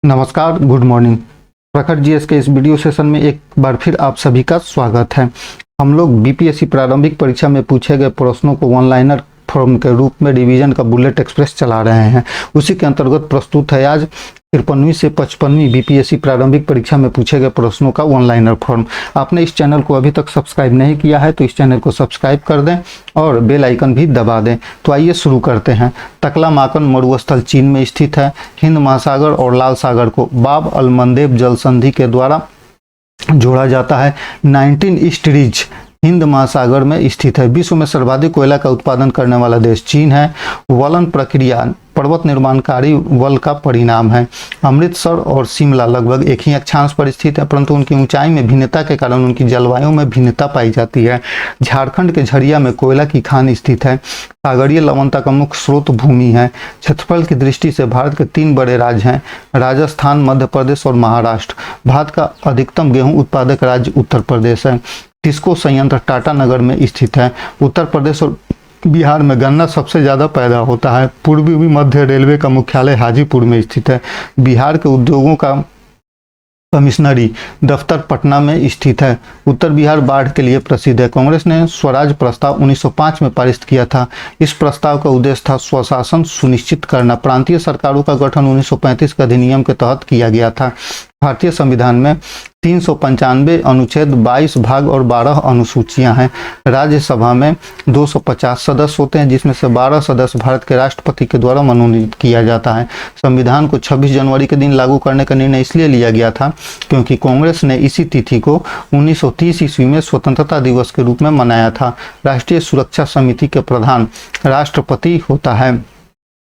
नमस्कार, good morning. प्रखर GS के इस वीडियो सेशन में एक बार फिर आप सभी का स्वागत है। हम लोग बीपीएससी प्रारंभिक परीक्षा में पूछे गए प्रश्नों को वन लाइनर फॉर्म के रूप में रिवीजन का बुलेट एक्सप्रेस चला रहे हैं। उसी के अंतर्गत प्रस्तुत है आज 53वीं से 55वीं बीपीएससी प्रारंभिक परीक्षा में पूछे गए प्रश्नों का वन लाइनर फॉर्म। आपने इस चैनल को अभी तक सब्सक्राइब नहीं किया है तो इस चैनल को सब्सक्राइब कर दें और बेल आइकन भी दबा दें। तो आइए शुरू करते हैं। तकलामाकन मरुस्थल चीन में स्थित है। हिंद महासागर और लाल सागर को बाब अल मंदेब जल संधि के द्वारा जोड़ा जाता है। 19 ईस्ट रिज हिंद महासागर में स्थित है। विश्व में सर्वाधिक कोयला का उत्पादन करने वाला देश चीन है। वलन प्रक्रिया पर्वत निर्माणकारी वल का परिणाम है। अमृतसर और शिमला लगभग एक ही अक्षांश पर स्थित है, परंतु उनकी ऊंचाई में भिन्नता के कारण उनकी जलवायु में भिन्नता पाई जाती है। झारखंड के झरिया में कोयला की खान स्थित है। सागरीय लवणता का मुख्य स्रोत भूमि है। क्षेत्रफल की दृष्टि से भारत के 3 बड़े राज्य हैं, राजस्थान, मध्य प्रदेश और महाराष्ट्र। भारत का अधिकतम गेहूं उत्पादक राज्य उत्तर प्रदेश है। टिस्को संयंत्र टाटानगर में स्थित है। उत्तर प्रदेश और बिहार में गन्ना सबसे ज़्यादा पैदा होता है। पूर्वी मध्य रेलवे का मुख्यालय हाजीपुर में स्थित है। बिहार के उद्योगों का कमिश्नरी दफ्तर पटना में स्थित है। उत्तर बिहार बाढ़ के लिए प्रसिद्ध है। कांग्रेस ने स्वराज प्रस्ताव 1905 में पारित किया था। इस प्रस्ताव का उद्देश्य था स्वशासन सुनिश्चित करना। प्रांतीय सरकारों का गठन 1935 के अधिनियम के तहत किया गया था। भारतीय संविधान में 395 अनुच्छेद, 22 भाग और 12 अनुसूचियां हैं। राज्यसभा में 250 सदस्य होते हैं, जिसमें से 12 सदस्य भारत के राष्ट्रपति के द्वारा मनोनीत किया जाता है। संविधान को 26 जनवरी के दिन लागू करने का निर्णय इसलिए लिया गया था क्योंकि कांग्रेस ने इसी तिथि को 1930 ईस्वी में स्वतंत्रता दिवस के रूप में मनाया था। राष्ट्रीय सुरक्षा समिति के प्रधान राष्ट्रपति होता है।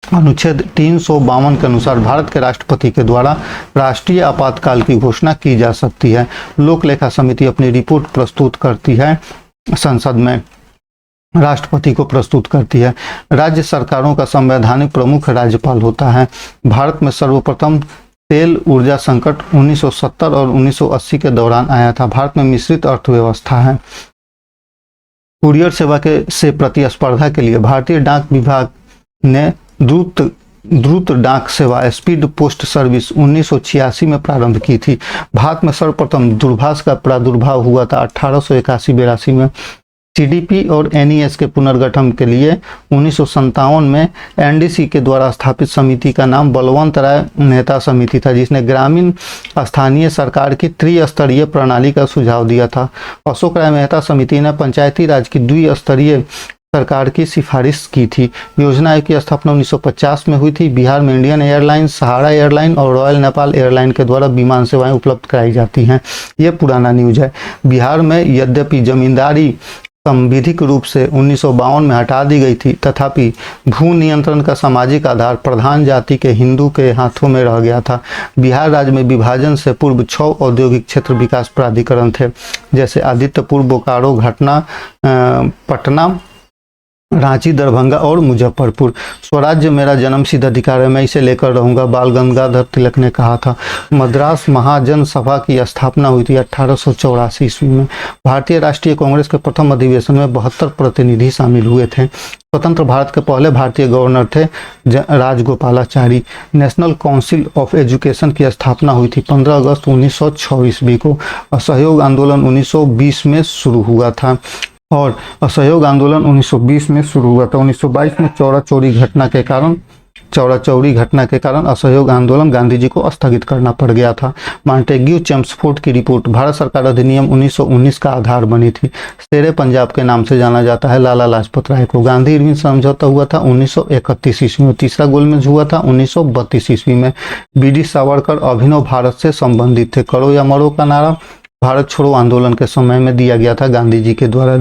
अनुच्छेद 352 के अनुसार भारत के राष्ट्रपति के द्वारा राष्ट्रीय आपातकाल की घोषणा की जा सकती है। लोक लेखा समिति अपनी रिपोर्ट प्रस्तुत करती है, संसद में राष्ट्रपति को प्रस्तुत करती है। राज्य सरकारों का संवैधानिक प्रमुख राज्यपाल होता है। भारत में सर्वप्रथम तेल ऊर्जा संकट 1970 और 1980 के दौरान आया था। भारत में मिश्रित अर्थव्यवस्था है। कुरियर सेवा से प्रतिस्पर्धा के लिए भारतीय डाक विभाग ने द्रुत डाक सेवा स्पीड पोस्ट सर्विस 1986 में प्रारंभ की थी। भारत में सर्वप्रथम दूरभाष का प्रादुर्भाव हुआ था 1881-82 में। सीडीपी और एनईएस के पुनर्गठन के लिए 1957 में एनडीसी के द्वारा स्थापित समिति का नाम बलवंत राय मेहता समिति था, जिसने ग्रामीण स्थानीय सरकार की त्रिस्तरीय प्रणाली का सुझाव दिया था। अशोक राय मेहता समिति ने पंचायती राज की द्विस्तरीय सरकार की सिफारिश की थी। योजना की स्थापना 1950 में हुई थी। बिहार में इंडियन एयरलाइंस, सहारा एयरलाइन और रॉयल नेपाल एयरलाइन के द्वारा विमान सेवाएं उपलब्ध कराई जाती हैं। ये पुराना न्यूज है। बिहार में यद्यपि जमींदारी संविधिक रूप से 1952 में हटा दी गई थी, तथापि भू नियंत्रण का सामाजिक आधार प्रधान जाति के हिंदू के हाथों में रह गया था। बिहार राज्य में विभाजन से पूर्व 6 औद्योगिक क्षेत्र विकास प्राधिकरण थे, जैसे आदित्यपुर, बोकारो, घटना, पटना, रांची, दरभंगा और मुजफ्फरपुर। स्वराज्य मेरा जन्मसिद्ध अधिकार है, मैं इसे लेकर रहूंगा, बाल गंगाधर तिलक ने कहा था। मद्रास महाजन सभा की स्थापना हुई थी 1884 ईस्वी में। भारतीय राष्ट्रीय कांग्रेस के प्रथम अधिवेशन में 72 प्रतिनिधि शामिल हुए थे। स्वतंत्र भारत के पहले भारतीय गवर्नर थे Rajagopalachari. National council of education की स्थापना हुई थी 15 अगस्त 1906 ईस्वी को। असहयोग आंदोलन 1920 में शुरू हुआ था और असहयोग आंदोलन 1920 में शुरू हुआ था। 1922 में चौरा चौरी घटना के कारण असहयोग आंदोलन गांधी जी को स्थगित करना पड़ गया था। मॉन्टेग्यू चेम्सफोर्ड की रिपोर्ट भारत सरकार अधिनियम 1919 का आधार बनी थी। शेरे पंजाब के नाम से जाना जाता है लाला लाजपत राय को। गांधी इरविन समझौता हुआ था 1931 ईस्वी में। तीसरा गोलमेज हुआ था 1932 ईस्वी में। बीडी सावरकर अभिनव भारत से संबंधित थे। करो या मरो का नारा भारत छोड़ो आंदोलन के समय में दिया गया था गांधी जी के द्वारा।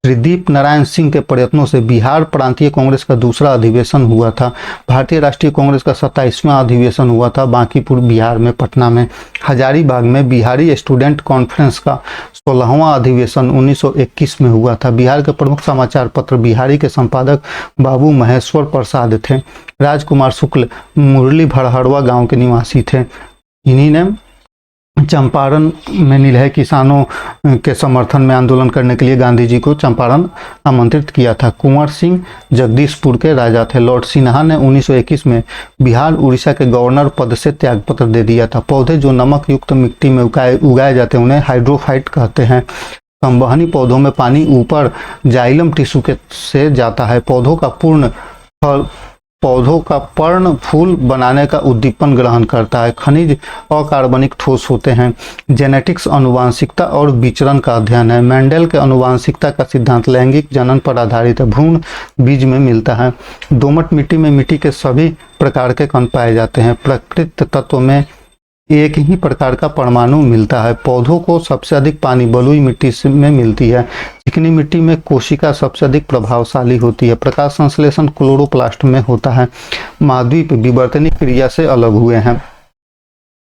त्रिदीप नारायण सिंह के प्रयत्नों से बिहार प्रांतीय कांग्रेस का दूसरा अधिवेशन हुआ था। भारतीय राष्ट्रीय कांग्रेस का 27वां अधिवेशन हुआ था बांकीपुर बिहार में, पटना में। हजारीबाग में बिहारी स्टूडेंट कॉन्फ्रेंस का 16वां अधिवेशन 1921 में हुआ था। बिहार के प्रमुख समाचार पत्र बिहारी के संपादक बाबू महेश्वर प्रसाद थे। राजकुमार शुक्ल मुरली भड़हड़वा गांव के निवासी थे। इन्हीं ने चंपारण में निलय किसानों के समर्थन में आंदोलन करने के लिए गांधी जी को चंपारण आमंत्रित किया था। कुंवर सिंह जगदीशपुर के राजा थे। लॉर्ड सिन्हा ने 1921 में बिहार उड़ीसा के गवर्नर पद से त्यागपत्र दे दिया था। पौधे जो नमक युक्त मिट्टी में उगाए जाते हैं उन्हें हाइड्रोफाइट कहते हैं। संवहनी पौधों में पानी ऊपर जाइलम टिश्यू से जाता है। पौधों का पर्ण फूल बनाने का उद्दीपन ग्रहण करता है। खनिज अकार्बनिक ठोस होते हैं। जेनेटिक्स आनुवांशिकता और विचरण का अध्ययन है। मेंडल के आनुवांशिकता का सिद्धांत लैंगिक जनन पर आधारित है। भ्रूण बीज में मिलता है। दोमट मिट्टी में मिट्टी के सभी प्रकार के कण पाए जाते हैं। प्रकृति तत्व में एक ही प्रकार का परमाणु मिलता है। पौधों को सबसे अधिक पानी बलुई मिट्टी में मिलती है। चिकनी मिट्टी में कोशिका सबसे अधिक प्रभावशाली होती है। प्रकाश संश्लेषण क्लोरोप्लास्ट में होता है। महाद्वीप विवर्तनिक क्रिया से अलग हुए हैं।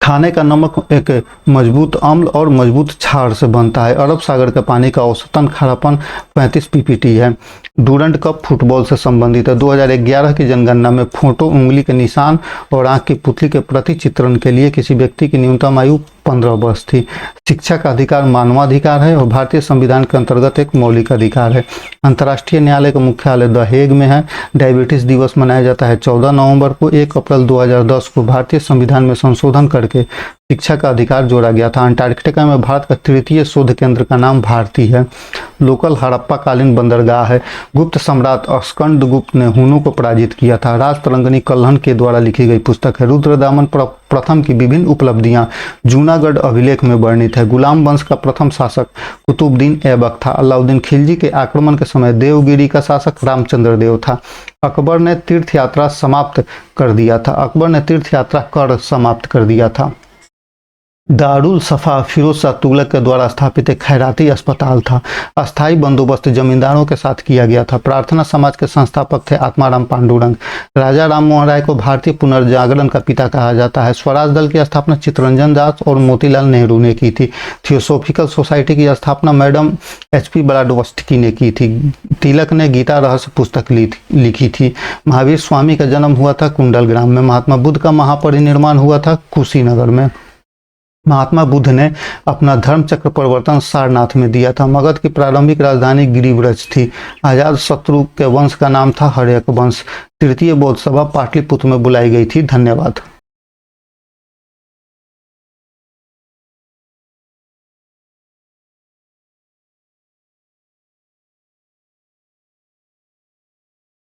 खाने का नमक एक मजबूत अम्ल और मजबूत क्षार से बनता है। अरब सागर के पानी का औसतन खारापन 35 पीपीटी है। डूरंड कप फुटबॉल से संबंधित है। 2011 की जनगणना में फोटो, उंगली के निशान और आंख की पुतली के प्रति चित्रण के लिए किसी व्यक्ति की न्यूनतम आयु 15 वर्ष थी। शिक्षा का अधिकार मानवाधिकार है और भारतीय संविधान के अंतर्गत एक मौलिक अधिकार है। अंतर्राष्ट्रीय न्यायालय का मुख्यालय द हेग में है। डायबिटीज दिवस मनाया जाता है 14 नवंबर को। 1 अप्रैल 2010 को भारतीय संविधान में संशोधन करके शिक्षा का अधिकार जोड़ा गया था। अंटार्कटिका में भारत का तृतीय शोध केंद्र का नाम भारती है। लोकल हड़प्पा कालीन बंदरगाह है। गुप्त सम्राट स्कंदगुप्त ने हुनों को पराजित किया था। राजतरंगिणी कल्हण के द्वारा लिखी गई पुस्तक है। रुद्रदामन प्रथम की विभिन्न उपलब्धियां जूनागढ़ अभिलेख में वर्णित है। गुलाम वंश का प्रथम शासक कुतुबुद्दीन ऐबक था। अलाउद्दीन खिलजी के आक्रमण के समय देवगिरी का शासक रामचंद्र देव था। अकबर ने तीर्थ यात्रा समाप्त कर दिया था। दारुल सफ़ा फिरोज शाह तुगलक के द्वारा स्थापित एक खैराती अस्पताल था। अस्थायी बंदोबस्त जमींदारों के साथ किया गया था। प्रार्थना समाज के संस्थापक थे आत्माराम पांडुरंग। राजा राम मोहन राय को भारतीय पुनर्जागरण का पिता कहा जाता है। स्वराज दल की स्थापना चित्तरंजन दास और मोतीलाल नेहरू ने की थी। थियोसॉफिकल सोसाइटी की स्थापना मैडम HP ब्लाडवस्टकी ने की थी। तिलक ने गीता रहस्य पुस्तक लिखी थी। महावीर स्वामी का जन्म हुआ था कुंडलग्राम में। महात्मा बुद्ध का महापरिनिर्वाण हुआ था कुशीनगर में। महात्मा बुद्ध ने अपना धर्म चक्र परिवर्तन सारनाथ में दिया था। मगध की प्रारंभिक राजधानी गिरिव्रज थी। आजाद शत्रु के वंश का नाम था हर्यक वंश। तृतीय बौद्ध सभा पाटलिपुत्र में बुलाई गई थी। धन्यवाद।